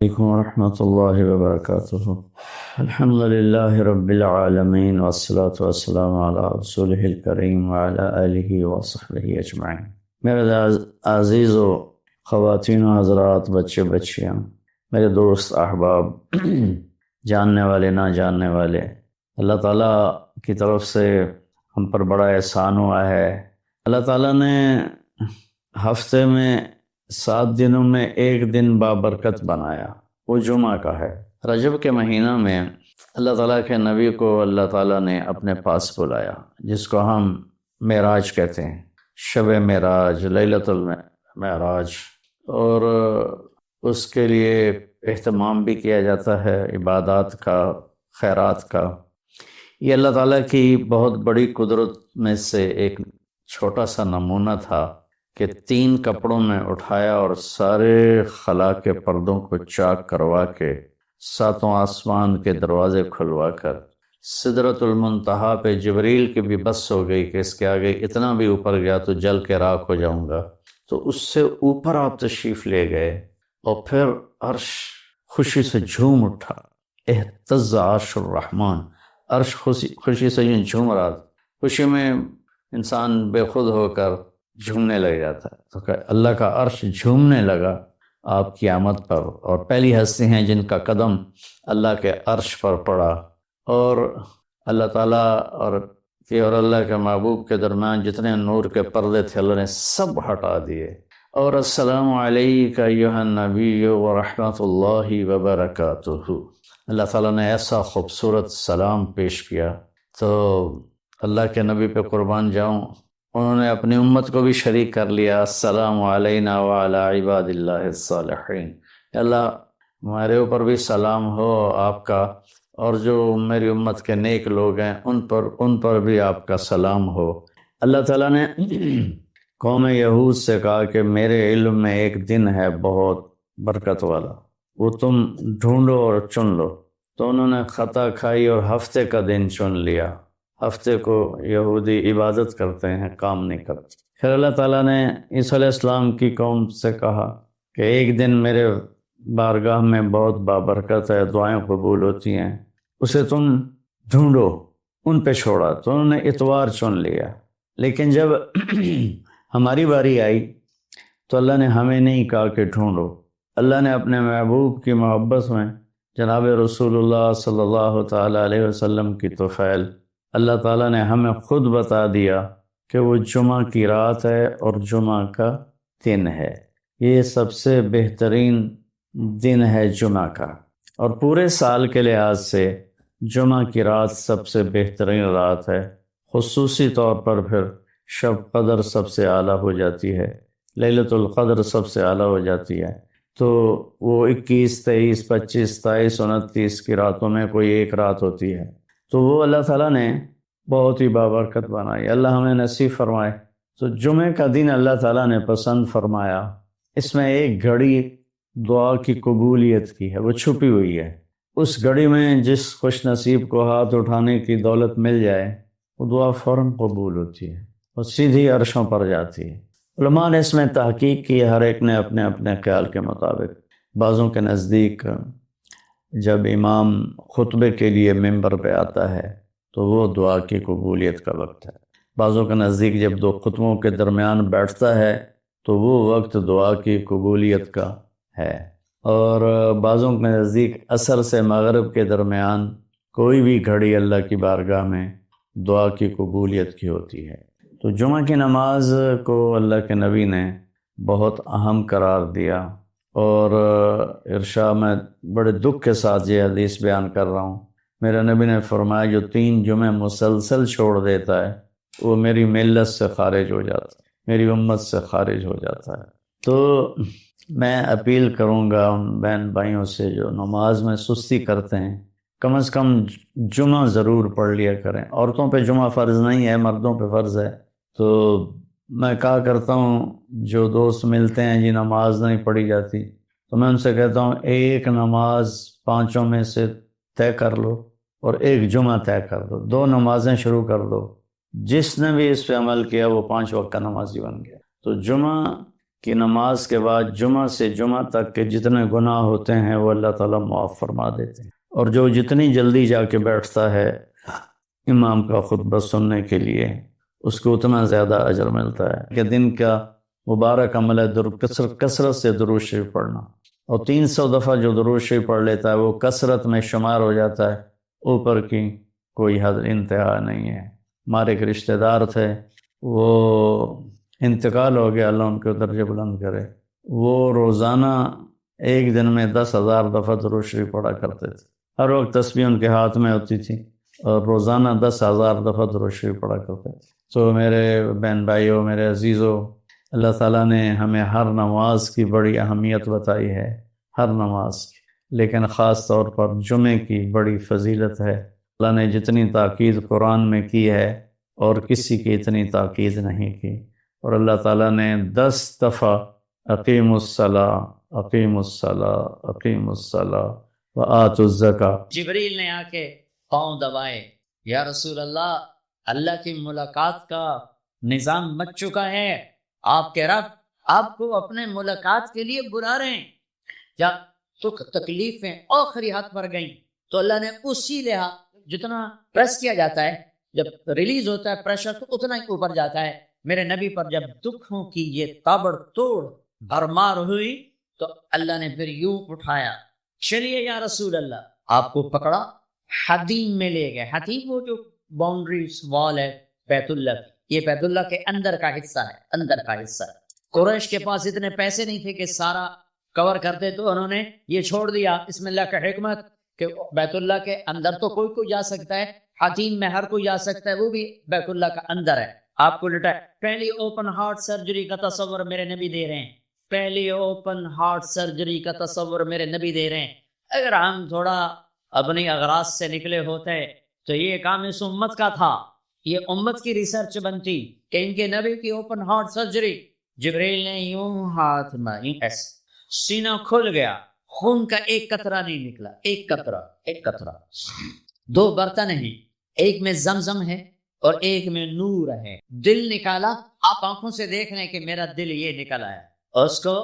علیکم ورحمۃ اللہ وبرکاتہ۔ الحمد للہ رب العالمین والصلاة والسلام علی رسولہ الکریم وعلی آلہ وصحبہ اجمعین۔ میرے عزیز و خواتین و حضرات، بچے بچیاں، میرے دوست احباب، جاننے والے نہ جاننے والے، اللہ تعالیٰ کی طرف سے ہم پر بڑا احسان ہوا ہے۔ اللہ تعالیٰ نے ہفتے میں 7 دنوں میں ایک دن بابرکت بنایا، وہ جمعہ کا ہے۔ رجب کے مہینہ میں اللہ تعالیٰ کے نبی کو اللہ تعالیٰ نے اپنے پاس بلایا، جس کو ہم معراج کہتے ہیں، شب معراج، لیلۃ المعراج، اور اس کے لیے اہتمام بھی کیا جاتا ہے، عبادات کا، خیرات کا۔ یہ اللہ تعالیٰ کی بہت بڑی قدرت میں سے ایک چھوٹا سا نمونہ تھا کہ 3 کپڑوں میں اٹھایا اور سارے خلا کے پردوں کو چاک کروا کے 7 آسمان کے دروازے کھلوا کر سدرۃ المنتہا پہ جبریل کی بھی بس ہو گئی کہ اس کے آگے اتنا بھی اوپر گیا تو جل کے راکھ ہو جاؤں گا، تو اس سے اوپر آپ تشریف لے گئے، اور پھر عرش خوشی سے جھوم اٹھا، اہتز عرش الرحمن، عرش خوشی سے یوں جھوم رہا تھا۔ خوشی میں انسان بے خود ہو کر جھومنے لگ جاتا ہے، تو کہ اللہ کا عرش جھومنے لگا آپ کی آمد پر، اور پہلی ہستی ہیں جن کا قدم اللہ کے عرش پر پڑا، اور اللہ تعالیٰ اور اللہ کے محبوب کے درمیان جتنے نور کے پردے تھے اللہ نے سب ہٹا دیے، اور السلام علیکہ ایھا النبی ورحمۃ اللہ وبرکاتہ۔ اللہ تعالیٰ نے ایسا خوبصورت سلام پیش کیا، تو اللہ کے نبی پہ قربان جاؤں، انہوں نے اپنی امت کو بھی شریک کر لیا، السلام علینا وعلی عباد اللہ الصالحین۔ اللہ ہمارے اوپر بھی سلام ہو آپ کا، اور جو میری امت کے نیک لوگ ہیں ان پر بھی آپ کا سلام ہو۔ اللہ تعالیٰ نے قوم یہود سے کہا کہ میرے علم میں ایک دن ہے بہت برکت والا، وہ تم ڈھونڈو اور چن لو، تو انہوں نے خطا کھائی اور ہفتے کا دن چن لیا۔ ہفتے کو یہودی عبادت کرتے ہیں، کام نہیں کرتے۔ پھر اللہ تعالیٰ نے عیسیٰ علیہ السلام کی قوم سے کہا کہ ایک دن میرے بارگاہ میں بہت بابرکت ہے، دعائیں قبول ہوتی ہیں، اسے تم ڈھونڈو، ان پہ چھوڑا، تو انہوں نے اتوار چن لیا۔ لیکن جب ہماری باری آئی تو اللہ نے ہمیں نہیں کہا کہ ڈھونڈو، اللہ نے اپنے محبوب کی محبت میں جناب رسول اللہ صلی اللہ تعالیٰ علیہ وسلم کی طفیل اللہ تعالیٰ نے ہمیں خود بتا دیا کہ وہ جمعہ کی رات ہے اور جمعہ کا دن ہے، یہ سب سے بہترین دن ہے جمعہ کا، اور پورے سال کے لحاظ سے جمعہ کی رات سب سے بہترین رات ہے۔ خصوصی طور پر پھر شب قدر سب سے اعلیٰ ہو جاتی ہے، لیلۃ القدر سب سے اعلیٰ ہو جاتی ہے، تو وہ 21، 23، 25، 27، 29 کی راتوں میں کوئی ایک رات ہوتی ہے، تو وہ اللہ تعالیٰ نے بہت ہی بابرکت بنائی، اللہ ہمیں نصیب فرمائے۔ تو جمعہ کا دن اللہ تعالیٰ نے پسند فرمایا، اس میں ایک گھڑی دعا کی قبولیت کی ہے، وہ چھپی ہوئی ہے، اس گھڑی میں جس خوش نصیب کو ہاتھ اٹھانے کی دولت مل جائے وہ دعا فوراً قبول ہوتی ہے، وہ سیدھی عرشوں پر جاتی ہے۔ علماء نے اس میں تحقیق کی، ہر ایک نے اپنے اپنے خیال کے مطابق۔ بعضوں کے نزدیک جب امام خطبے کے لیے ممبر پہ آتا ہے تو وہ دعا کی قبولیت کا وقت ہے، بعضوں کے نزدیک جب 2 خطبوں کے درمیان بیٹھتا ہے تو وہ وقت دعا کی قبولیت کا ہے، اور بعضوں کے نزدیک عصر سے مغرب کے درمیان کوئی بھی گھڑی اللہ کی بارگاہ میں دعا کی قبولیت کی ہوتی ہے۔ تو جمعہ کی نماز کو اللہ کے نبی نے بہت اہم قرار دیا، اور ارشاد میں بڑے دکھ کے ساتھ یہ حدیث بیان کر رہا ہوں، میرے نبی نے فرمایا جو 3 جمعے مسلسل چھوڑ دیتا ہے وہ میری ملت سے خارج ہو جاتا ہے، میری امت سے خارج ہو جاتا ہے۔ تو میں اپیل کروں گا ان بہن بھائیوں سے جو نماز میں سستی کرتے ہیں، کم از کم جمعہ ضرور پڑھ لیا کریں۔ عورتوں پہ جمعہ فرض نہیں ہے، مردوں پہ فرض ہے۔ تو میں کہا کرتا ہوں جو دوست ملتے ہیں جی نماز نہیں پڑھی جاتی، تو میں ان سے کہتا ہوں ایک نماز 5 میں سے طے کر لو اور ایک جمعہ طے کر دو، 2 نمازیں شروع کر دو، جس نے بھی اس پہ عمل کیا وہ 5 وقت کا نمازی بن گیا۔ تو جمعہ کہ نماز کے بعد جمعہ سے جمعہ تک کے جتنے گناہ ہوتے ہیں وہ اللہ تعالیٰ معاف فرما دیتے ہیں، اور جو جتنی جلدی جا کے بیٹھتا ہے امام کا خطبہ سننے کے لیے اس کو اتنا زیادہ اجر ملتا ہے کہ دن کا مبارک عمل ہے کثرت سے درود شریف پڑھنا، اور 300 دفعہ جو درود شریف پڑھ لیتا ہے وہ کثرت میں شمار ہو جاتا ہے، اوپر کی کوئی حد انتہا نہیں ہے۔ ہمارے ایک رشتہ دار تھے، وہ انتقال ہو گیا، اللہ ان کے درجے بلند کرے، وہ روزانہ ایک دن میں 10,000 دفعہ درود شریف پڑھا کرتے تھے، ہر وقت تسبیح ان کے ہاتھ میں ہوتی تھی اور روزانہ 10,000 دفعہ درود شریف پڑھا کرتے تھے۔ تو میرے بہن بھائیوں، میرے عزیزوں، اللہ تعالیٰ نے ہمیں ہر نماز کی بڑی اہمیت بتائی ہے، ہر نماز کی، لیکن خاص طور پر جمعے کی بڑی فضیلت ہے۔ اللہ نے جتنی تاکید قرآن میں کی ہے اور کسی کی اتنی تاکید نہیں کی، اور اللہ تعالیٰ نے 10 دفعہ اقیم الصلاۃ اقیم الصلاۃ اقیم الصلاۃ وآتوا الزکاۃ، جبریل نے آ کے پاؤں دبائے، یا رسول اللہ کی ملاقات کا نظام مچ چکا ہے، آپ کے رب آپ کو اپنے ملاقات کے لیے بلا رہے ہیں۔ جب تکلیفیں آخری حد پر گئیں تو اللہ نے اسی لحاظ، جتنا پریس کیا جاتا ہے، جب ریلیز ہوتا ہے پریشر تو اتنا ہی اوپر جاتا ہے، میرے نبی پر جب دکھوں کی یہ تابڑ توڑ بھرمار ہوئی تو اللہ نے پھر یوں اٹھایا، چلیے یا رسول اللہ، آپ کو پکڑا، حدیم میں لے گئے۔ حدیم وہ جو باؤنڈریز وال ہے بیت اللہ کی، یہ بیت اللہ کے اندر کا حصہ ہے، اندر کا حصہ ہے۔ قریش کے پاس اتنے پیسے نہیں تھے کہ سارا کور کرتے، تو انہوں نے یہ چھوڑ دیا، اس میں اللہ کا حکمت کہ بیت اللہ کے اندر تو کوئی جا سکتا ہے، حتیم میں ہر کوئی جا سکتا ہے، وہ بھی بیت اللہ کا اندر ہے۔ آپ کو لٹا پہلی اوپن ہارٹ سرجری کا تصور میرے نبی دے رہے ہیں، پہلی اوپن ہارٹ سرجری کا تصور میرے نبی دے رہے ہیں۔ اگر ہم تھوڑا اپنی اغراض سے نکلے ہوتے تو یہ کام اس امت کا تھا، یہ امت کی ریسرچ بنتی کہ ان کے نبی کی اوپن ہارٹ سرجری، جبریل نے یوں ہاتھ میں سینہ کھل گیا، خون کا ایک قطرہ نہیں نکلا، ایک قطرہ۔ 2 برتن ہیں، ایک میں زمزم ہے اور ایک میں نور ہے، دل نکالا، آپ آنکھوں سے دیکھ لیں کہ میرا دل یہ نکلا ہے، اور اس کو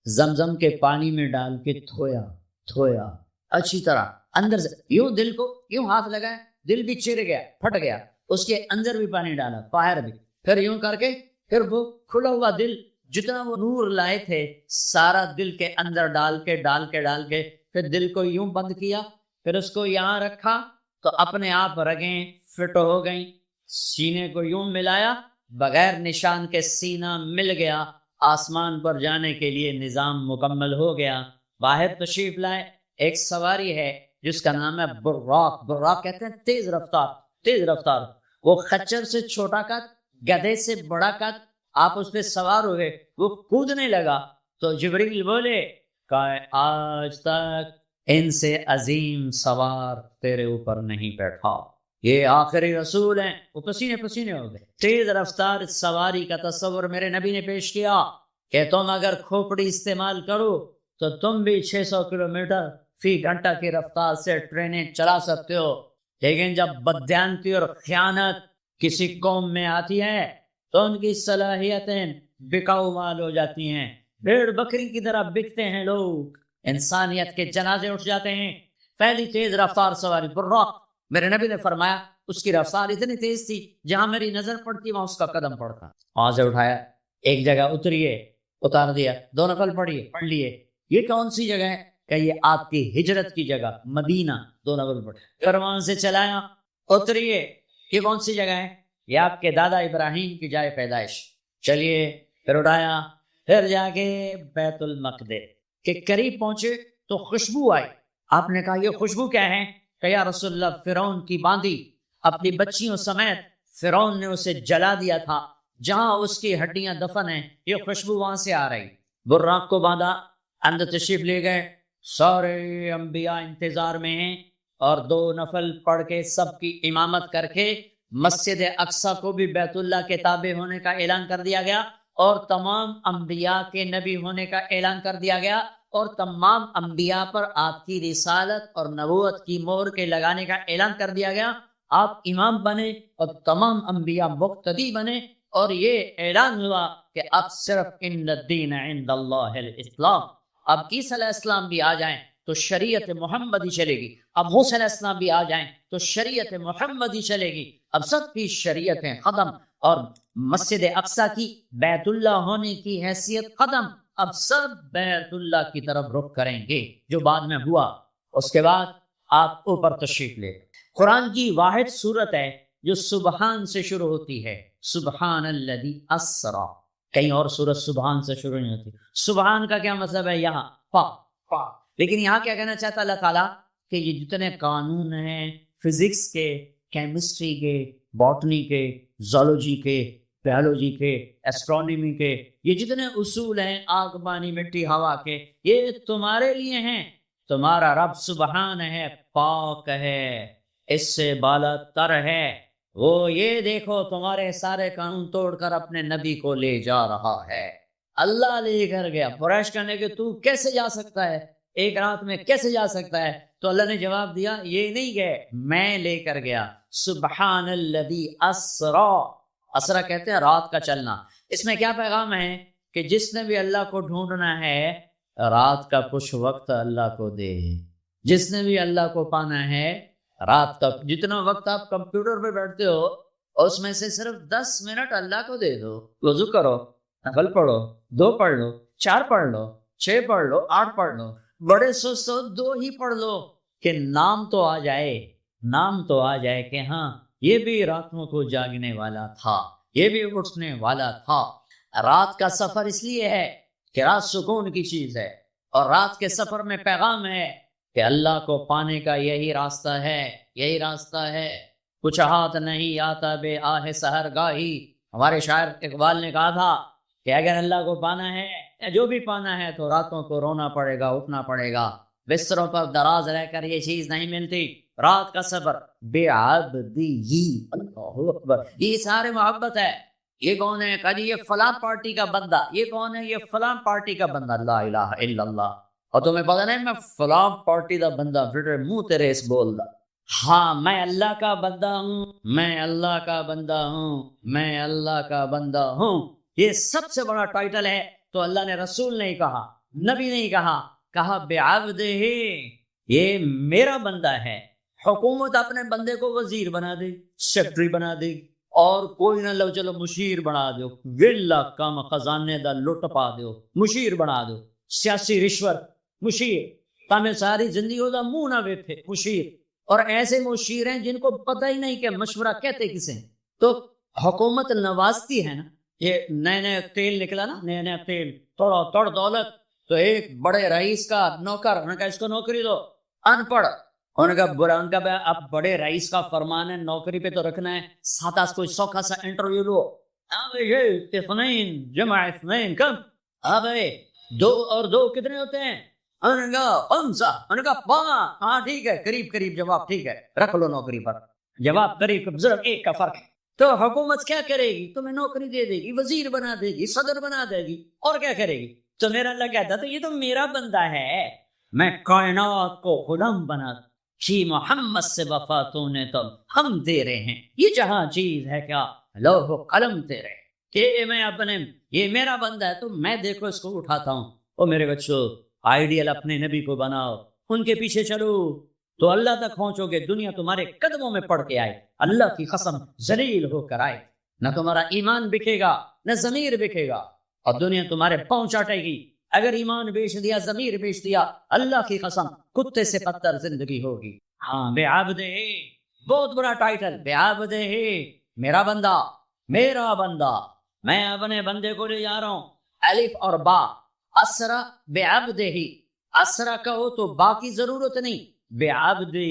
زمزم کے پانی میں ڈال کے دھویا اچھی طرح، اندر سے یوں دل کو یوں ہاتھ لگایا، دل بھی چر گیا، پھٹ گیا، اس کے اندر بھی پانی ڈالا، باہر بھی، پھر یوں کر کے پھر وہ کھلا ہوا دل جتنا وہ نور لائے تھے سارا دل کے اندر ڈال کے پھر دل کو یوں بند کیا، پھر اس کو یہاں رکھا تو اپنے آپ رگیں فٹ ہو گئیں، سینے کو یوں ملایا، بغیر نشان کے سینہ مل گیا، آسمان پر جانے کے لیے نظام مکمل ہو گیا۔ باہر تشریف لائے، ایک سواری ہے جس کا نام ہے براق کہتے ہیں تیز رفتار، وہ خچر سے چھوٹا قد، گدھے سے بڑا قد، آپ اس پہ سوار ہوئے، وہ کودنے لگا تو جبریل بولے کہ آج تک ان سے عظیم سوار تیرے اوپر نہیں بیٹھا، یہ آخری رسول ہیں۔ وہ پسینے ہو گئے۔ تیز رفتار سواری کا تصور میرے نبی نے پیش کیا کہ تم اگر کھوپڑی استعمال کرو تو تم بھی 600 کلومیٹر فی گھنٹہ کی رفتار سے ٹرینیں چلا سکتے ہو، لیکن جب بددیانتی اور خیانت کسی قوم میں آتی ہے تو ان کی صلاحیتیں بکاؤ مال ہو جاتی ہیں، بھیڑ بکری کی طرح بکتے ہیں لوگ، انسانیت کے جنازے اٹھ جاتے ہیں۔ پہلی تیز رفتار سواری براق، میرے نبی نے فرمایا اس کی رفتار اتنی تیز تھی جہاں میری نظر پڑتی وہاں اس کا قدم پڑتا، وہاں سے اٹھایا، ایک جگہ اتار دیا، 2 نفل پڑھ لیے، یہ کون سی جگہ ہے کہ یہ آپ کی ہجرت کی جگہ مدینہ، 2 نفل پڑھے، پھر وہاں سے چلایا، اتریے، یہ کون سی جگہ ہے، یہ آپ کے دادا ابراہیم کی جائے پیدائش، چلیے، پھر اٹھایا، پھر جا کے بیت المقدس کے قریب پہنچے تو خوشبو آئی، آپ نے کہا یہ خوشبو کیا ہے، کہ یا رسول اللہ فرعون کی باندی اپنی بچیوں سمیت فرعون نے اسے جلا دیا تھا، جہاں اس کی ہڈیاں دفن ہیں، یہ خوشبو وہاں سے آ رہی۔ براق کو باندھا، اندر تشریف لے گئے، سارے انبیاء انتظار میں ہیں، اور 2 نفل پڑھ کے سب کی امامت کر کے مسجد اقصی کو بھی بیت اللہ کے تابع ہونے کا اعلان کر دیا گیا، اور تمام انبیاء کے نبی ہونے کا اعلان کر دیا گیا، اور تمام انبیاء پر آپ کی رسالت اور نبوت کی مہر کے لگانے کا اعلان کر دیا گیا۔ آپ امام بنے اور تمام انبیاء مقتدی بنے، اور یہ اعلان ہوا کہ اب صرف ان الدین عند اللہ الاسلام، اب عیسیٰ علیہ السلام بھی آ جائیں تو شریعت محمدی چلے گی، اب موسیٰ علیہ السلام بھی آ جائیں تو شریعت محمدی چلے گی، اب سب کی شریعتیں ختم، اور مسجد اقصیٰ کی بیت اللہ ہونے کی حیثیت ختم، اب سب بیت اللہ کی طرف رخ کریں گے، جو بعد میں ہوا۔ اس کے بعد آپ اوپر تشریف لے۔ قرآن کی واحد صورت ہے جو سبحان سے شروع ہوتی ہے، سبحان الذی اسرا، کہیں اور صورت سبحان سے شروع نہیں ہوتی۔ سبحان کا کیا مطلب ہے؟ یہاں پاک، لیکن یہاں کیا کہنا چاہتا اللہ تعالیٰ کہ یہ جتنے قانون ہیں فزکس کے، کیمسٹری کے، باٹنی کے، زولوجی کے، بیولوجی کے، ایسٹرونومی کے، یہ جتنے اصول ہیں آگ پانی مٹی ہوا کے، یہ تمہارے لیے ہیں۔ تمہارا رب سبحان ہے، پاک ہے، اس سے بالا تر ہے، وہ یہ دیکھو تمہارے سارے قانون توڑ کر اپنے نبی کو لے جا رہا ہے۔ اللہ لے کر گیا۔ قریش کہنے کہ تو کیسے جا سکتا ہے، ایک رات میں کیسے جا سکتا ہے؟ تو اللہ نے جواب دیا یہ نہیں گئے، میں لے کر گیا۔ سبحان الذی اسرا، اسرا کہتے ہیں رات کا چلنا۔ اس میں کیا پیغام ہے کہ جس نے بھی اللہ کو ڈھونڈنا ہے رات کا کچھ وقت اللہ کو دے، جس نے بھی اللہ کو پانا ہے رات کا جتنا وقت آپ کمپیوٹر پہ بیٹھتے ہو اس میں سے صرف 10 منٹ اللہ کو دے دو، وضو کرو، نفل پڑھو، 2 پڑھ لو، 4 پڑھ لو، 6 پڑھ لو، 8 پڑھ لو، بڑے سو 2 ہی پڑھ لو، کہ نام تو آ جائے، نام تو آ جائے کہ ہاں یہ بھی راتوں کو جاگنے والا تھا، یہ بھی اٹھنے والا تھا۔ رات کا سفر اس لیے ہے کہ رات سکون کی چیز ہے، اور رات کے سفر میں پیغام ہے کہ اللہ کو پانے کا یہی راستہ ہے، یہی راستہ ہے۔ کچھ ہاتھ نہیں آتا بے آہ سحر گاہی، ہمارے شاعر اقبال نے کہا تھا کہ اگر اللہ کو پانا ہے یا جو بھی پانا ہے تو راتوں کو رونا پڑے گا، اٹھنا پڑے گا، بستروں پر دراز رہ کر یہ چیز نہیں ملتی۔ رات کا سفر بے عبدی، اللہ اکبر، یہ سارے محبت ہے۔ یہ کون ہے؟ کہا جی یہ فلاں پارٹی کا بندہ، یہ کون ہے؟ یہ فلاں پارٹی کا بندہ، لا الہ الا اللہ۔ اور تمہیں پتہ نہیں میں فلاں پارٹی دا بندہ، پھر منہ تیرے اس بول دا، ہاں میں اللہ کا بندہ ہوں، میں اللہ کا بندہ ہوں، میں اللہ کا بندہ ہوں۔ یہ سب سے بڑا ٹائٹل ہے۔ تو اللہ نے رسول نہیں کہا، نبی نہیں کہا، کہا بعبدہ، یہ میرا بندہ ہے۔ حکومت اپنے بندے کو وزیر بنا دے، سیکٹری بنا دے، اور کوئی نہ لو چلو مشیر بنا دو، ویلا کم خزانے دا لٹ پا دو، مشیر بنا دو، سیاسی رشوت مشیر، تمہیں ساری زندگی دا منہ نہ ویکھے مشیر۔ اور ایسے مشیر ہیں جن کو پتہ ہی نہیں کہ مشورہ کہتے کسے ہیں۔ تو حکومت نوازتی ہے نا، یہ نئے تیل نکلا نا، نئے تیل، توڑ توڑ دولت، تو ایک بڑے رئیس کا نوکر، انہوں نے کہا اس کو نوکری دو، ان پڑھ، انہوں نے کہا برا، ان کا اب بڑے رئیس کا فرمان ہے نوکری پہ تو رکھنا ہے، ساتھ آس کوئی سوکھا سا انٹرویو لو، یہ اثنین جمع اثنین کم، ہاں بھائی 2 اور 2 کتنے ہوتے ہیں؟ انہوں نے کہا 5، انہوں نے کہا 5، ہاں ٹھیک ہے، قریب جواب ٹھیک ہے، رکھ لو نوکری پر، جواب قریب صرف 1 کا فرق ہے۔ تو حکومت کیا کرے گی؟ تمہیں نوکری دے دے گی، وزیر بنا دے گی، صدر بنا دے گی، اور کیا کرے گی؟ تو میرا اللہ کہتا تو یہ تو میرا بندہ ہے، میں کائنات کو غلام بنا جی محمد سے وفاتوں نے تو ہم دے رہے ہیں، یہ جہاں چیز ہے کیا لوح و قلم تیرے، کہ میں اپنے یہ میرا بندہ ہے تو میں دیکھو اس کو اٹھاتا ہوں۔ او میرے بچوں، آئیڈیل اپنے نبی کو بناؤ، ان کے پیچھے چلو تو اللہ تک پہنچو گے، دنیا تمہارے قدموں میں پڑ کے آئے، اللہ کی قسم ذلیل ہو کر آئے، نہ تمہارا ایمان بکے گا نہ ضمیر بکے گا، اور دنیا تمہارے پاؤں چاٹے گی۔ اگر ایمان بیچ دیا، ضمیر بیچ دیا، اللہ کی قسم کتے سے پتر زندگی ہوگی۔ ہاں بے عبدہ، بہت بڑا ٹائٹل، بے عبدہ، میرا بندہ، میرا بندہ، میں اپنے بندے کو لے جا رہا ہوں۔ الف اور با، اسرا بے عبدہ، اسرا کہو تو با کی ضرورت نہیں، بے عبدہ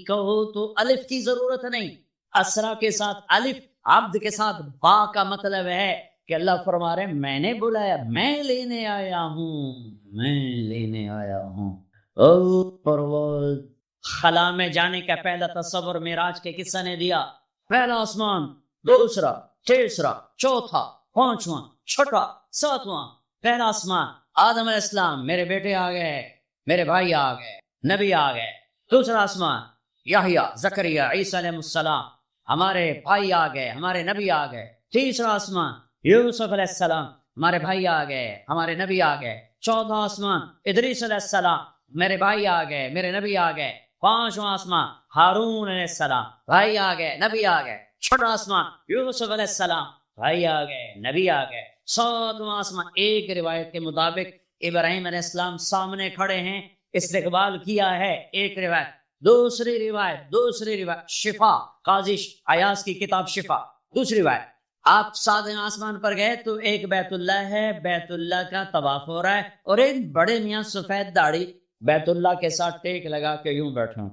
کہو تو الف کی ضرورت نہیں۔ اسرا کے ساتھ الف، عبد کے ساتھ با کا مطلب ہے کہ اللہ فرما رہے ہیں میں نے بلایا، میں لینے آیا ہوں، میں لینے آیا ہوں۔ او پرواز، خلا میں جانے کا پہلا تصور معراج کے قصہ نے دیا، پہلا آسمان، دوسرا، تیسرا، چوتھا، پانچواں، چھٹا، ساتواں، پہلا آسمان، آدم علیہ السلام، میرے بیٹے آ گئے، میرے بھائی آ گئے، نبی آ گئے۔ دوسرا آسمان، یحییٰ، زکریا، عیسیٰ علیہ السلام، ہمارے بھائی آ گئے، ہمارے نبی آ گئے۔ تیسرا آسمان یوسف علیہ السلام، ہمارے بھائی آ گئے، ہمارے نبی آ گئے۔ چوتھا آسمان ادریس علیہ السلام، میرے بھائی آ گئے، میرے نبی آ گئے۔ پانچواں آسمان ہارون علیہ السلام، بھائی آ گئے، نبی آ گئے۔ چھٹا آسمان یوسف علیہ السلام، بھائی آ گئے، نبی آ گئے۔ ساتواں آسمان، ایک روایت کے مطابق ابراہیم علیہ السلام سامنے کھڑے ہیں، استقبال کیا ہے، ایک روایت۔ دوسری روایت شفا، قاضی ایاز کی کتاب شفا، دوسری روایت آپ ساتویں آسمان پر گئے تو ایک بیت اللہ ہے، بیت اللہ کا طواف ہو رہا ہے، اور ایک بڑے میاں سفید داڑھی بیت اللہ کے ساتھ ٹیک لگا کے یوں بیٹھے ہوں۔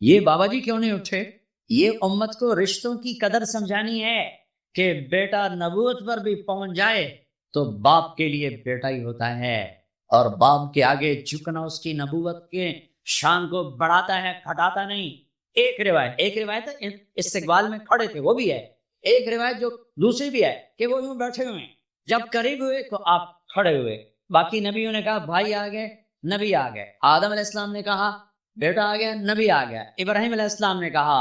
یہ بابا جی کیوں نہیں اٹھے؟ یہ امت کو رشتوں کی قدر سمجھانی ہے کہ بیٹا نبوت پر بھی پہنچ جائے تو باپ کے لیے بیٹا ہی ہوتا ہے، اور باپ کے آگے جھکنا اس کی نبوت کے شان کو بڑھاتا ہے، گھٹاتا نہیں۔ ایک روایت استقبال میں کھڑے تھے وہ بھی ہے، ایک روایت جو دوسری بھی ہے کہ وہ یوں بیٹھے ہوئے ہیں، جب قریب ہوئے تو آپ کھڑے ہوئے۔ باقی نبیوں نے کہا بھائی آ گئے، نبی آ گئے۔ آدم علیہ السلام نے کہا بیٹا آ گیا، نبی آ گیا۔ ابراہیم علیہ السلام نے کہا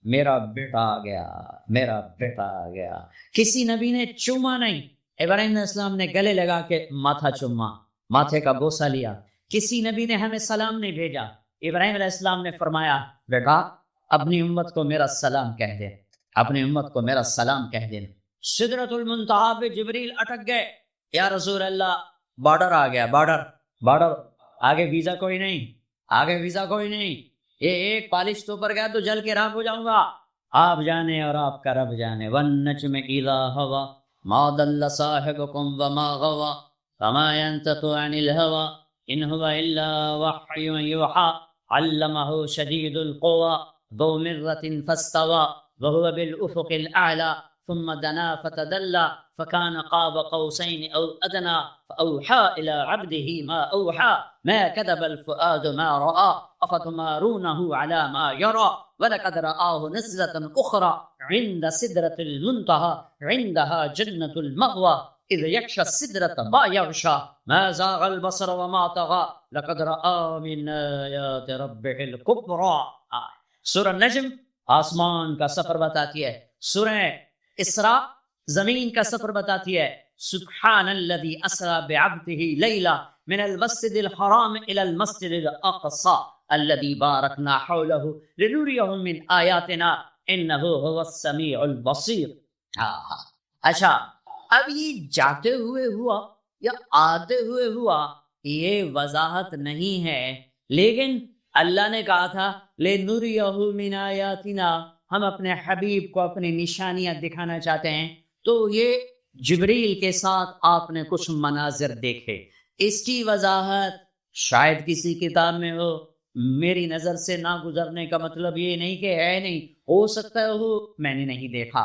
میرا بیٹا آ گیا، میرا بیٹا آ گیا۔ کسی نبی نے چوما نہیں، ابراہیم علیہ السلام نے گلے لگا کے ماتھا چوما، ماتھے کا بوسہ لیا۔ کسی نبی نے ہمیں سلام نہیں بھیجا، ابراہیم علیہ السلام نے فرمایا بیٹا اپنی امت کو میرا سلام کہہ دے، اپنی امت کو میرا سلام کہہ دے۔ سدرۃ المنتہا پہ جبریل اٹک گئے، یا رسول اللہ بارڈر آ گیا، بارڈر، آگے ویزا کوئی نہیں، یہ ایک پالش تو پر گیا تو جل کے راکھ ہو جاؤں گا۔ آپ جانے اور آپ کا رب جانے۔ والنجم اذا ہوا ما ضل صاحبکم وما غوا وما ينطق عن الهوى ان هو الا وحی یوحی علمہ شدید القوى ذو مرة فاستوى وهو بالافق الاعلى ثم دنا فتدلى فكان قاب قوسين او ادنى فاوحى الى عبده ما اوحى ما كذب الفؤاد ما راى افتمارونه على ما يرى ولقد رآه نزلة اخرى عند سدرة المنتهى عندها جنة المأوى اذ يغشى السدرة ما يغشى ما زاغ البصر وما طغى لقد رآ من آيات ربه الكبرى۔ سورہ نجم آسمان کا سفر بتاتی ہے، سورہ اسراء زمین کا سفر بتاتی ہے۔ سبحان الذي اسرى بعبده ليلا من المسجد الحرام الى المسجد الاقصى الذي باركنا حوله لنريه من آياتنا انه هو السميع البصير۔ اچھا اب یہ جاتے ہوئے ہوا یا آتے ہوئے ہوا یہ وضاحت نہیں ہے، لیکن اللہ نے کہا تھا لِنُرِيَهُ مِنْ آيَاتِنَا، ہم اپنے حبیب کو اپنی نشانیاں دکھانا چاہتے ہیں، تو یہ جبریل کے ساتھ آپ نے کچھ مناظر دیکھے۔ اس کی وضاحت شاید کسی کتاب میں ہو، میری نظر سے نہ گزرنے کا مطلب یہ نہیں کہ ہے نہیں، ہو سکتا ہو میں نے نہیں دیکھا۔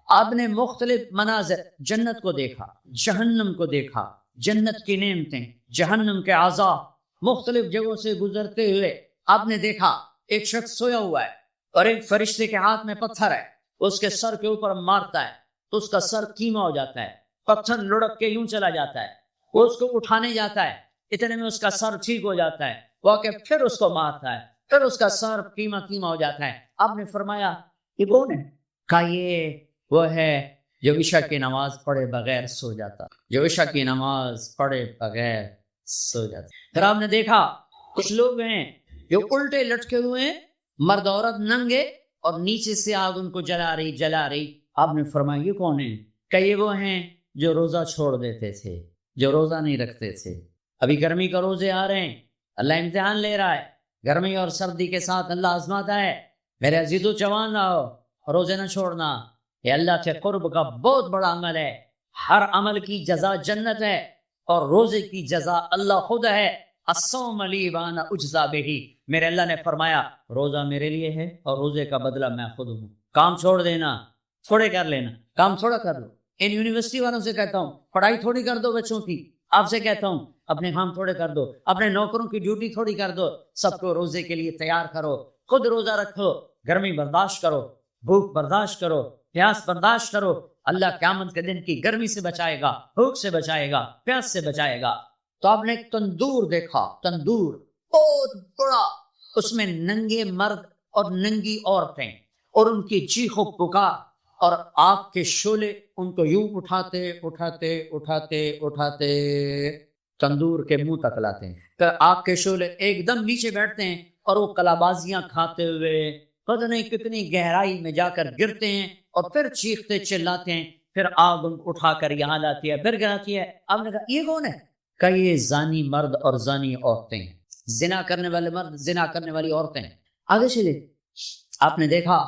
آپ نے مختلف مناظر، جنت کو دیکھا، جہنم کو دیکھا، جنت کی نعمتیں، جہنم کے عذاب، مختلف جگہوں سے گزرتے ہوئے آپ نے دیکھا ایک شخص سویا ہوا ہے اور ایک فرشتے کے ہاتھ میں پتھر ہے، اس کے سر کے اوپر مارتا ہے تو اس کا سر کیما ہو جاتا ہے، پتھر لڑک کے یوں چلا جاتا ہے، وہ اس کو اٹھانے جاتا ہے، اتنے میں اس کا سر ٹھیک ہو جاتا ہے، وہ کہ پھر اس کو مارتا ہے، پھر اس کا سر کیما ہو جاتا ہے۔ آپ نے فرمایا یہ کون ہے؟ کہا یہ وہ ہے جو عشاء کی نماز پڑھے بغیر سو جاتا، جو عشاء کی نماز پڑھے بغیر سو جاتا۔ پھر آپ نے دیکھا کچھ لوگ ہیں جو الٹے لٹکے ہوئے ہیں، مرد عورت ننگے، اور نیچے سے آگ ان کو جلا رہی۔ آپ نے فرمایا یہ کون ہیں؟ کہ یہ وہ ہیں جو روزہ چھوڑ دیتے تھے، جو روزہ نہیں رکھتے تھے۔ ابھی گرمی کا روزے آ رہے ہیں، اللہ امتحان لے رہا ہے، گرمی اور سردی کے ساتھ اللہ آزماتا ہے۔ میرے عزیزو جوان رہو، روزے نہ چھوڑنا، یہ اللہ کے قرب کا بہت بڑا عمل ہے۔ ہر عمل کی جزا جنت ہے اور روزے کی جزا اللہ خود ہے۔ الصوم لی وانا اجزا بہ، میرے اللہ نے فرمایا روزہ میرے لیے ہے اور روزے کا بدلہ میں خود ہوں۔ کام چھوڑ دینا، تھوڑے کر لینا، کام تھوڑا کر لو۔ ان یونیورسٹی والوں سے کہتا ہوں پڑھائی تھوڑی کر دو بچوں کی، آپ سے کہتا ہوں اپنے کام تھوڑے کر دو، اپنے نوکروں کی ڈیوٹی تھوڑی کر دو، سب کو روزے کے لیے تیار کرو، خود روزہ رکھو، گرمی برداشت کرو، بھوک برداشت کرو، پیاس برداشت کرو۔ اللہ قیامت کے دن کی گرمی سے بچائے گا، بھوک سے بچائے گا، پیاس سے بچائے گا۔ تو آپ نے ایک تندور دیکھا، تندور بہت بڑا، اس میں ننگے مرد اور ننگی عورتیں اور ان کی چیخ و پکار اور آگ کے شعلے ان کو یوں اٹھاتے اٹھاتے اٹھاتے اٹھاتے تندور کے منہ تک لاتے ہیں کہ آگ کے شعلے ایک دم نیچے بیٹھتے ہیں اور وہ کلابازیاں کھاتے ہوئے پتہ نہیں کتنی گہرائی میں جا کر گرتے ہیں اور پھر چیختے چلاتے ہیں، پھر آگ ان کو اٹھا کر یہاں لاتی ہے، پھر گراتی ہے۔ آپ نے کہا یہ کون ہے؟ کہ یہ زانی مرد اور زانی عورتیں ہیں، زنا کرنے والے مرد، زنا کرنے والی عورتیں ہیں۔ آگے چلے، آپ نے دیکھا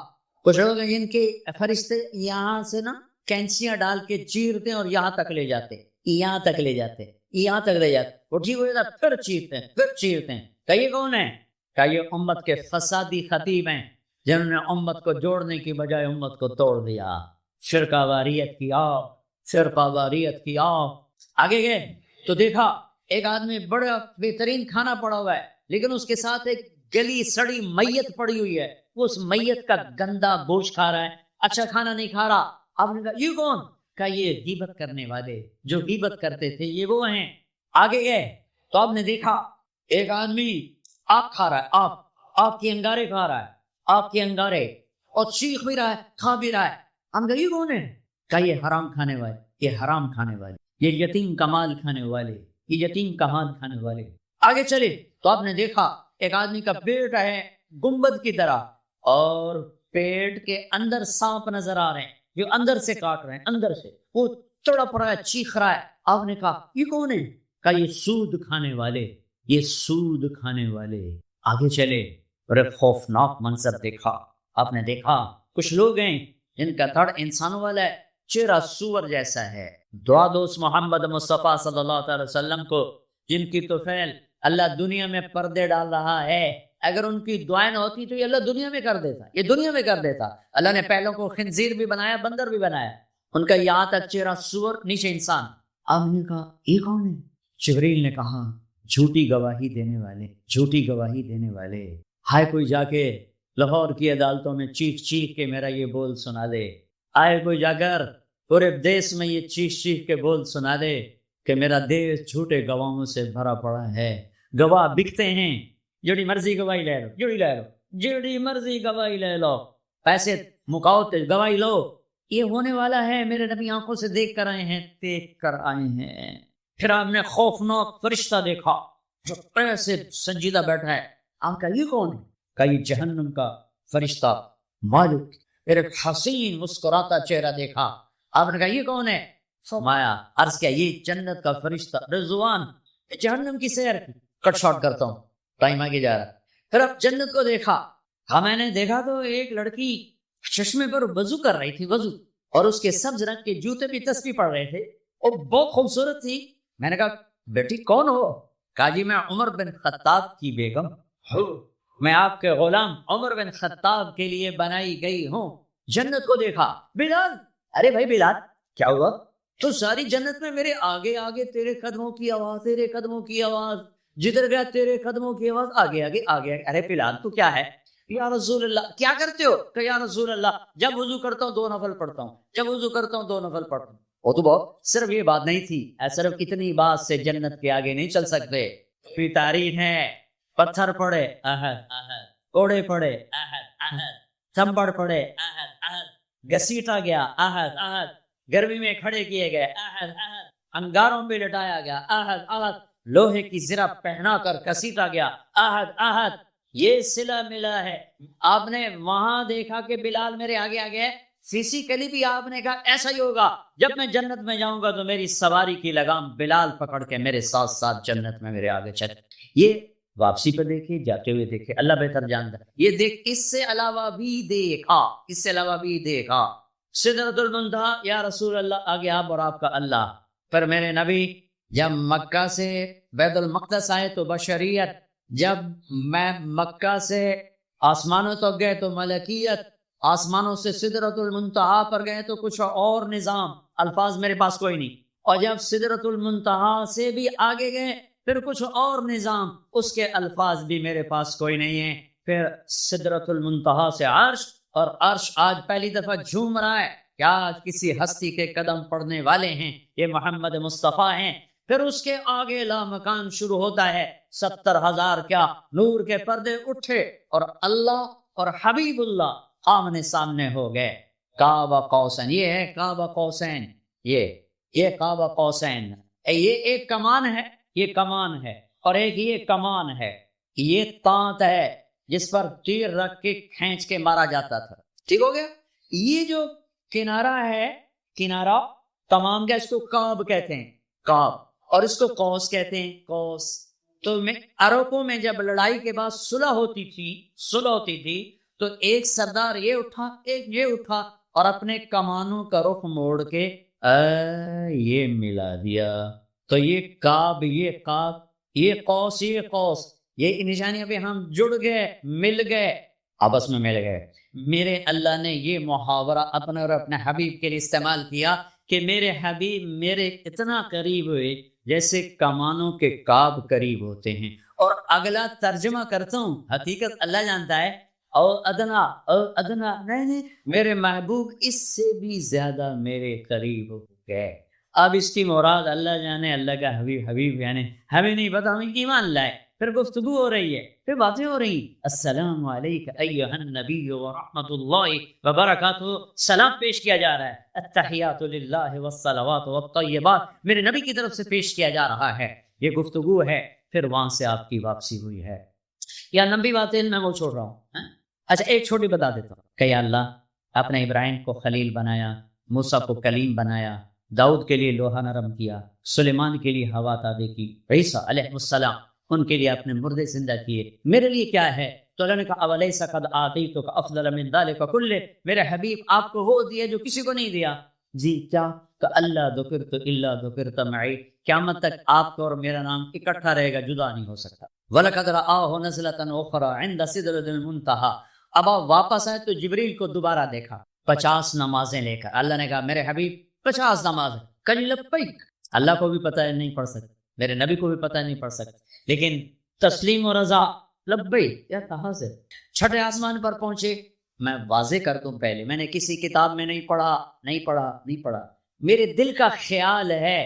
کچھ لوگ ہیں جن کے فرشتے یہاں سے نا کینچیاں ڈال کے چیرتے ہیں اور یہاں تک لے جاتے، یہاں تک لے جاتے، یہاں تک لے جاتے، وہ ٹھیک ہو جاتا پھر چیرتے ہیں، پھر چیرتے ہیں۔ کہ یہ کون ہے؟ کہ یہ امت کے فسادی خطیب ہیں جنہوں نے امت کو جوڑنے کی بجائے امت کو توڑ دیا، فرقہ واریت کی آگ، فرقہ واریت کی آگ۔ آگے گئے تو دیکھا ایک آدمی بڑا بہترین کھانا پڑا ہوا ہے، لیکن اس کے ساتھ ایک گلی سڑی میت پڑی ہوئی ہے، وہ اس میت کا گندا گوشت کھا رہا ہے، اچھا کھانا نہیں کھا رہا۔ آپ نے کہا یہ کون؟ کہ یہ غیبت کرنے والے جو غیبت کرتے تھے یہ وہ ہیں۔ آگے گئے تو آپ نے دیکھا ایک آدمی آگ کھا رہا ہے، آگ کے انگارے کھا رہا ہے، آگ کے انگارے، اور چیخ بھی رہا ہے، کھا بھی رہا ہے۔ ہم کہا یہ کون ہے؟ کہ یہ حرام کھانے والے، یہ حرام کھانے والے، یہ یتیم کا مال کھانے والے، یہ یتیم کا مال کھانے والے۔ آگے چلے تو آپ نے دیکھا ایک آدمی کا پیٹ ہے گنبد کی طرح، اور پیٹ کے اندر سانپ نظر آ رہے ہیں جو اندر سے کاٹ رہے ہیں، اندر سے وہ تڑپ رہا ہے، چیخ رہا ہے۔ آپ نے کہا یہ کون ہے؟ کہ یہ سود کھانے والے، یہ سود کھانے والے۔ آگے چلے اور ایک خوفناک منظر دیکھا۔ آپ نے دیکھا کچھ لوگ ہیں جن کا دھڑ انسانوں والا ہے، چہرہ سور جیسا ہے۔ دعا دوست محمد مصطفیٰ صلی اللہ تعالی وسلم کو، جن کی طفیل اللہ دنیا میں پردے ڈال رہا ہے، اگر ان کی دعائیں نہ ہوتی تو یہ اللہ دنیا میں کر دیتا، یہ دنیا میں کر دیتا۔ اللہ نے پہلوں کو خنزیر بھی بنایا، بندر بھی بنایا، ان کا یہاں تک چہرہ سور، نیچے انسان۔ آپ نے کہا یہ کون ہے؟ جبریل نے کہا جھوٹی گواہی دینے والے، جھوٹی گواہی دینے والے۔ ہائے کوئی جا کے لاہور کی عدالتوں میں چیخ چیخ کے میرا یہ بول سنا دے، آئے کوئی جا کر پورے دیش میں یہ چیخ چیخ کے بول سنا دے کہ میرا دیش جھوٹے گواہوں سے بھرا پڑا ہے، گواہ بکتے ہیں، جڑی مرضی گواہی لے لو، جڑی لے لو، جڑی مرضی گواہی لے لو، پیسے مکاؤ تے گواہی لو۔ یہ ہونے والا ہے، میرے نبی آنکھوں سے دیکھ کر آئے ہیں، دیکھ کر آئے ہیں۔ پھر آپ نے خوفناک فرشتہ دیکھا جو ایسے سنجیدہ بیٹھا ہے۔ آپ کا یہ کون ہے؟ کہ یہ جہنم کا فرشتہ مالک۔ پھر ایک حسین مسکراتا چہرہ دیکھا۔ آپ نے کہا یہ کون ہے؟ فرمایا، عرض کیا یہ جنت کا فرشتہ رضوان، جہنم کی سیر کی۔ کٹ شارٹ کرتا ہوں، ٹائم آگے جا رہا۔ پھر اب جنت کو دیکھا، ہاں میں نے دیکھا تو ایک لڑکی چشمے پر وضو کر رہی تھی، وضو، اور اس کے سبز رنگ کے جوتے بھی تسبیح پڑھ رہے تھے اور بہت خوبصورت تھی۔ میں نے کہا بیٹی کون ہو؟ کہا جی میں عمر بن خطاب کی بیگم ہوں، میں آپ کے غلام عمر بن خطاب کے لیے بنائی گئی ہوں۔ جنت کو دیکھا، بلال، ارے بھائی بلال کیا ہوا؟ تو ساری جنت میں میرے آگے آگے تیرے قدموں کی آواز، تیرے قدموں کی آواز، جدھر گیا تیرے قدموں کی آواز، آگے آگے آگے آگے۔ ارے بلال تو کیا ہے؟ یا رسول اللہ کیا کرتے ہو؟ کہ یا رسول اللہ جب وضو کرتا ہوں 2 نفل پڑھتا ہوں، جب وضو کرتا ہوں 2 نفل پڑھتا ہوں۔ وہ تو بہت، صرف یہ بات نہیں تھی، صرف اتنی بات سے جنت کے آگے نہیں چل سکتے۔ پھر تعریف ہے، پتھر پڑے احد احد، کوڑے پڑے احد احد، تھپڑ پڑے احد احد، گھسیٹا گیا احد احد، گرمی میں کھڑے کیے گئے احد احد، انگاروں پہ لٹایا گیا احد احد، لوہے کی زرہ پہنا کر گھسیٹا گیا احد احد۔ یہ صلہ ملا ہے۔ آپ نے وہاں دیکھا کہ بلال میرے آگے آگے ہے، فزیکلی بھی آپ نے کہا ایسا ہی ہوگا، جب میں جنت میں جاؤں گا تو میری سواری کی لگام بلال پکڑ کے میرے ساتھ ساتھ جنت میں میرے آگے چل۔ یہ واپسی پہ دیکھے، جاتے ہوئے دیکھے، اللہ بہتر جانتا ہے۔ یہ دیکھ، اس سے علاوہ بھی دیکھا، اس سے علاوہ بھی دیکھا سدرۃ المنتہا، یا رسول اللہ آگے آپ اور آپ کا اللہ۔ پر میرے نبی جب مکہ سے بیت المقدس آئے تو بشریت، جب میں مکہ سے آسمانوں تک گئے تو ملکیت، آسمانوں سے سدرۃ المنتہا پر گئے تو کچھ اور نظام، الفاظ میرے پاس کوئی نہیں، اور جب سدرۃ المنتہا سے بھی آگے گئے پھر کچھ اور نظام، اس کے الفاظ بھی میرے پاس کوئی نہیں ہے۔ پھر سدرۃ المنتہا سے عرش، اور عرش آج پہلی دفعہ جھوم رہا ہے کہ آج کسی ہستی کے قدم پڑنے والے ہیں، یہ محمد مصطفیٰ ہیں۔ پھر اس کے آگے لامکان شروع ہوتا ہے، 70,000 کیا نور کے پردے اٹھے اور اللہ اور حبیب اللہ آمنے سامنے ہو گئے۔ قاب قوسین، یہ ہے قاب قوسین، یہ قاب قوسین، یہ ایک کمان ہے، یہ کمان ہے، اور ایک یہ کمان ہے، یہ تانت ہے جس پر تیر رکھ کے کھینچ کے مارا جاتا تھا، ٹھیک ہو گیا۔ یہ جو کنارہ ہے، کنارہ تمام کا، اس کو قاب کہتے ہیں، قاب، اور اس کو قوس کہتے ہیں، قوس۔ تو عربوں میں جب لڑائی کے بعد صلح ہوتی تھی تو ایک سردار یہ اٹھا، ایک یہ اٹھا، اور اپنے کمانوں کا رخ موڑ کے یہ ملا دیا، تو یہ قاب، یہ قاب، یہ قوس، یہ قوس، یہ نشانیاں بھی ہم جڑ گئے، مل گئے، آپس میں مل گئے۔ میرے اللہ نے یہ محاورہ اپنے اور اپنے حبیب کے لیے استعمال کیا کہ میرے حبیب میرے اتنا قریب ہوئے جیسے کمانوں کے قاب قریب ہوتے ہیں۔ اور اگلا ترجمہ کرتا ہوں، حقیقت اللہ جانتا ہے، او ادنا نہیں، میرے محبوب اس سے بھی زیادہ میرے قریب ہو گئے۔ اب اس کی مراد اللہ جانے، اللہ کا حبیب یعنی ہمیں نہیں پتا، ہمیں ایمان لائے، پھر گفتگو ہو رہی ہے، پھر باتیں ہو رہی ہیں، السلام علیک ایھا النبی ورحمۃ اللہ وبرکاتہ، سلام پیش کیا جا رہا ہے، التحیات للہ والصلوات والطیبات، میرے نبی کی طرف سے پیش کیا جا رہا ہے، یہ گفتگو ہے، پھر وہاں سے آپ کی واپسی ہوئی ہے۔ یا لمبی باتیں میں وہ چھوڑ رہا ہوں، اچھا ایک چھوٹی بتا دیتا ہوں کہ یا اللہ آپ نے ابراہیم کو خلیل بنایا، موسیٰ کو کلیم بنایا، داؤد کے لیے لوہا نرم کیا، سلیمان کے لیے ہوا تابع کی، عیسیٰ علیہ السلام ان کے لیے اپنے مردے زندہ کیے، میرے لیے کیا ہے؟ تو اللہ نے کہا اولیس قد آتیتک افضل من ذلک کلہ، میرے حبیب آپ کو وہ دیا جو کسی کو نہیں دیا۔ جی کیا؟ کہ اللہ ذکرت الا ذکرت معی، قیامت تک آپ کو اور میرا نام اکٹھا رہے گا، جدا نہیں ہو سکتا۔ وَلَقَدْ رَآهُ نَزْلَةً أُخْرَىٰ عِندَ سِدْرَةِ الْمُنتَهَىٰ، اب آپ واپس آئے تو جبریل کو دوبارہ دیکھا 50 نمازیں لے کر، اللہ نے کہا میرے حبیب 50 نمازیں، کل لبیک، اللہ کو بھی پتہ ہے نہیں پڑھ سکتے، میرے نبی کو بھی پتہ نہیں پڑھ سکتے، لیکن تسلیم و رضا لبیک، یا کہاں سے؟ چھٹے آسمان پر پہنچے۔ میں واضح کر دوں، پہلے میں نے کسی کتاب میں نہیں پڑھا، میرے دل کا خیال ہے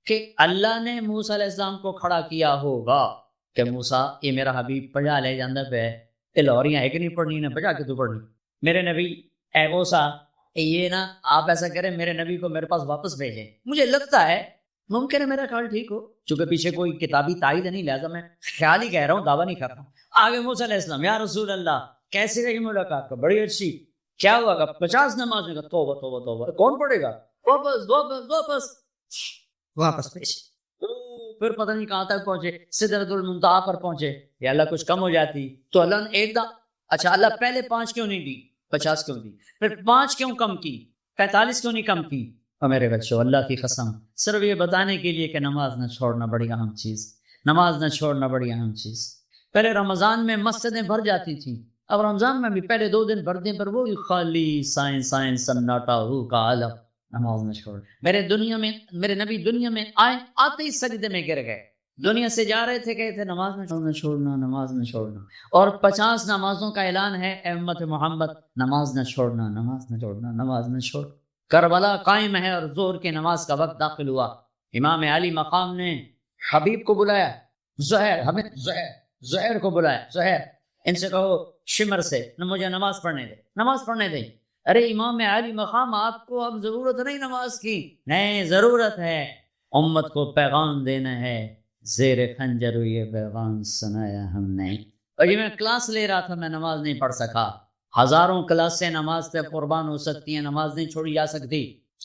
کہ اللہ نے موسیٰ علیہ السلام کو کھڑا کیا ہوگا کہ موسیٰ یہ میرا حبیب پڑھا لے جاندہ پہ لوریاں ہے کہ نہیں پڑھنی، نہ بجا کے تو پڑھنی، میرے نبی اے موسیٰ یہ نا آپ ایسا کریں، میرے نبی کو میرے پاس واپس بھیجیں۔ مجھے لگتا ہے ممکن ہے میرا خیال ٹھیک ہو، چونکہ پیچھے کوئی کتابی تائید نہیں، لہذا میں خیال ہی کہہ رہا ہوں، دعویٰ نہیں کر رہا ہوں۔ آگے موسیٰ علیہ السلام، یا رسول اللہ کیسی رہی ملاقات؟ کا بڑی اچھی، کیا ہوا گا؟ 50 نمازیں کا، توبہ توبہ توبہ، کون پڑھے گا؟ واپس پیش۔ پھر پتہ نہیں کہاں تک پہنچے، سدرۃ المنتہا پر پہنچے، یا اللہ کچھ کم ہو جاتی تو اللہ نے ایک اچھا اللہ پہلے 5 کیوں نہیں دی، 50 کیوں دی، پھر 5 کیوں کم کی، 45 کیوں نہیں کم کی؟ اور میرے بچوں اللہ کی قسم، صرف یہ بتانے کے لیے کہ نماز نہ چھوڑنا بڑی اہم چیز، نماز نہ چھوڑنا بڑی اہم چیز۔ پہلے رمضان میں مسجدیں بھر جاتی تھیں، اب رمضان میں بھی پہلے 2 دن بھر دیں پر وہ خالی سائن سناٹا ہو کا عالم، نماز نہ چھوڑ۔ میرے نبی دنیا میں آتے ہی سجدے میں گر گئے، دنیا سے جا رہے تھے، کہتے نماز نہ چھوڑنا، نماز نہ چھوڑنا، اور 50 نمازوں کا اعلان ہے، اے امت محمد نماز نہ چھوڑنا، نماز نہ چھوڑنا، نماز نہ چھوڑ۔ کربلا قائم ہے اور ظہر کی نماز کا وقت داخل ہوا، امام علی مقام نے حبیب کو بلایا، زہر کو بلایا، زہر ان سے کہو شمر سے مجھے نماز پڑھنے دے۔ ارے امام علی مقام، آپ کو اب ضرورت نہیں نماز کی؟ نہیں ضرورت ہے، امت کو پیغام دینا ہے، زیر خنجر یہ پیغام سنایا ہم نے۔ اور یہ میں کلاس لے رہا تھا، میں نماز نہیں پڑھ سکا۔ ہزاروں کلاسیں نماز پہ قربان ہو سکتی ہیں، نماز نہیں چھوڑی جا سکتی،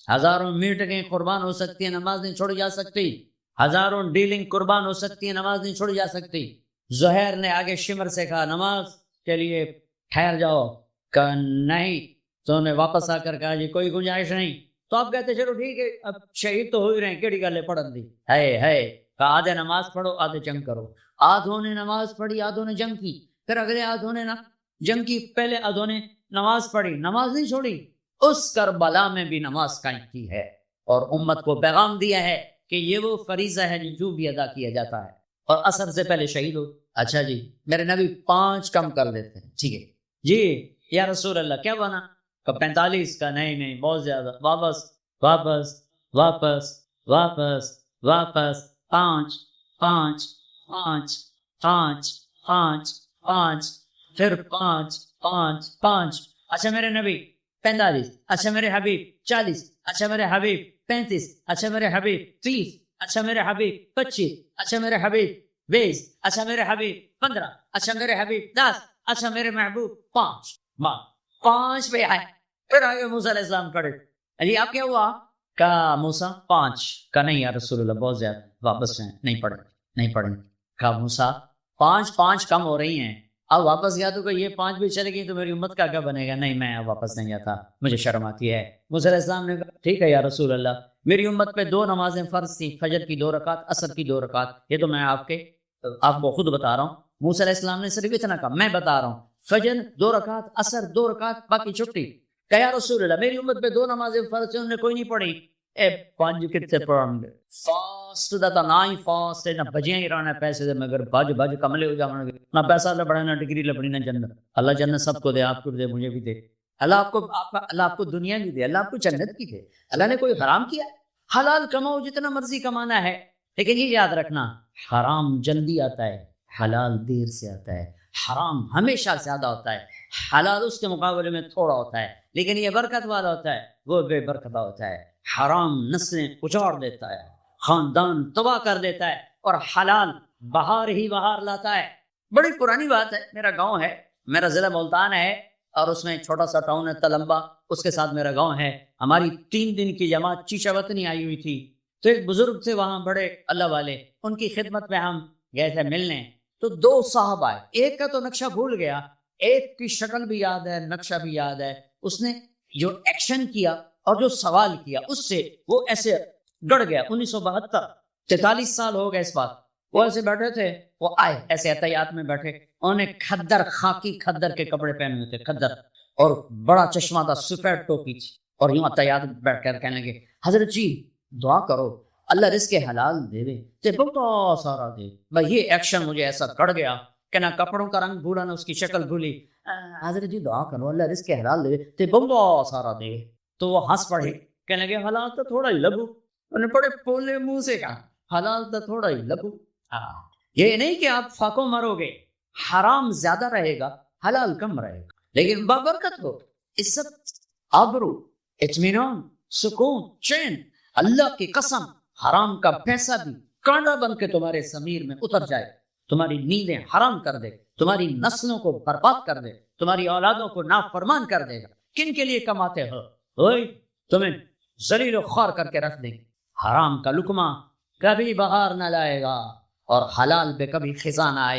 ہزاروں میٹنگیں قربان ہو سکتی ہیں، نماز نہیں چھوڑی جا سکتی، ہزاروں ڈیلنگ قربان ہو سکتی ہیں، نماز نہیں چھوڑی جا سکتی۔ زہیر نے آگے شمر سے کہا نماز کے لیے ٹھہر جاؤ، کہا نہیں، تو نے واپس آ کر کہا جی کوئی گنجائش نہیں، تو آپ کہتے چلو ٹھیک ہے، اب شہید تو ہو ہی رہے ہیں، کیڑی گلے پڑھن دی ہے، کہا آدھے نماز پڑھو آدھے جنگ کرو۔ آدھوں نے نماز پڑھی، آدھوں نے جنگ کی، پھر اگلے آدھوں نے جنگ کی، پہلے آدھوں نے نماز پڑھی، نماز نہیں چھوڑی، اس کربلا میں بھی نماز قائم کی ہے، اور امت کو پیغام دیا ہے کہ یہ وہ فریضہ ہے جو بھی ادا کیا جاتا ہے، اور عصر سے پہلے شہید ہو۔ اچھا جی میرے نبی 5 کم کر دیتے ہیں، ٹھیک ہے جی یا رسول اللہ کیا بنا؟ 45 کا، نہیں بہت زیادہ، واپس 5 پھر 5 اچھا میرے نبی 45, اچھا میرے حبیب 40, اچھا میرے حبیب 35, اچھا میرے حبیب 30, اچھا میرے حبیب 25, اچھا میرے حبیب 20, اچھا میرے حبیب 15, اچھا میرے حبیب 10, اچھا میرے محبوب 5 پہ آئے. پھر آگے موسیٰ علیہ السلام کھڑے. علی آپ کیا ہوا؟ کہا موسیٰ 5. کہا نہیں یا رسول اللہ بہت زیادہ، واپس ہیں، نہیں پڑھیں. کہا موسیٰ 5 کم ہو رہی ہیں، اب واپس گیا تو کہ یہ 5 بھی چلے گئی تو میری امت کا کیا بنے گا؟ نہیں میں اب واپس نہیں جاتا، مجھے شرم آتی ہے. موسیٰ علیہ السلام نے کہا ٹھیک ہے یا رسول اللہ، میری امت پہ 2 نمازیں فرض تھیں، فجر کی 2 رکعت، عصر کی 2 رکعت. یہ تو میں آپ کو خود بتا رہا ہوں. موسیٰ علیہ السلام نے صرف اتنا کہا، میں بتا رہا ہوں، فجر 2 رکعت، عصر 2 رکعت، باقی چھٹی. کہ یا رسول اللہ میری امت پہ 2 نمازیں فرض تھیں، انہوں نے کوئی نہیں پڑھی. 5 کتنے پڑھیں گے؟ فاسٹ دا نہ ہی فاسٹ نہ بجیاں ہی رہنا پیسے دے مگر بج کملے ہو جاؤں گے، نہ پیسہ لبڑے نہ ڈگری لبڑی نہ جنت. اللہ جنت سب کو دے، آپ کو دے، مجھے بھی دے. اللہ آپ کو دنیا بھی دے، اللہ آپ کو جنت بھی دے. اللہ نے کوئی حرام کیا؟ حلال کماؤ جتنا مرضی کمانا ہے، لیکن یہ یاد رکھنا حرام جلدی آتا ہے، حلال دیر سے آتا ہے. حرام ہمیشہ زیادہ ہوتا ہے، حلال اس کے مقابلے میں تھوڑا ہوتا ہے، لیکن یہ برکت والا ہوتا ہے، وہ بے برکتہ ہوتا ہے. حرام نسلیں اجاڑ دیتا ہے، خاندان تباہ کر دیتا ہے، اور حلال بہار ہی بہار لاتا ہے. بڑی پرانی بات ہے، میرا گاؤں ہے، میرا ضلع ملتان ہے، اور اس میں چھوٹا سا ٹاؤن ہے تلمبا، اس کے ساتھ میرا گاؤں ہے. ہماری 3 دن کی جماعت چیچا وطنی آئی ہوئی تھی، تو ایک بزرگ تھے وہاں بڑے اللہ والے، ان کی خدمت میں ہم گئے تھے ملنے. تو 2 صاحب آئے، ایک کا تو نقشہ بھول گیا، ایک کی شکل بھی یاد ہے، نقشہ بھی یاد ہے. اس نے جو ایکشن کیا اور جو سوال کیا اس سے وہ ایسے گڑ گیا. 1972، 43 سال ہو گئے اس بات. وہ ایسے بیٹھے تھے، وہ آئے ایسے احتیاط میں بیٹھے، انہوں نے کھدر، خاکی کھدر کے کپڑے پہنے ہوئے تھے، کھدر، اور بڑا چشمہ تھا، سفید ٹوپی تھی، اور یوں احتیاط میں بیٹھ کر کہنے لگے حضرت جی دعا کرو اللہ رزق حلال دے دے تے بہت سارا دے. بھائی یہ ایکشن مجھے ایسا کڑ گیا کہ نہ کپڑوں کا رنگ بھولا نہ اس کی شکل بھولی. حضرت جی دعا کرو اللہ رزق حلال دے تے بہت سارا دے. تو وہ ہنس پڑے، کہنے لگے حلال تو تھوڑا ہی لگو. انہوں نے بڑے پولے منہ سے کہا حلال تو تھوڑا ہی لگو. یہ نہیں کہ آپ فاقوں مرو گے، حرام زیادہ رہے گا، حلال کم رہے گا، لیکن بابرکت ہو، عزت، آبرو، اطمینان، سکون، چین. اللہ کی قسم حرام کا پیسہ بھی کانٹا بن کے تمہارے ضمیر میں اتر جائے، تمہاری نیندیں حرام کر دے، تمہاری نسلوں کو برباد کر دے، تمہاری اولادوں کو نافرمان کر دے گا. کن کے لیے کماتے ہو؟ تمہیں ذلیل و خوار کر کے رکھ دیں گے. حرام کا لقمہ کبھی بہار نہ لائے گا اور حلال پہ کبھی خزاں نہ آئے.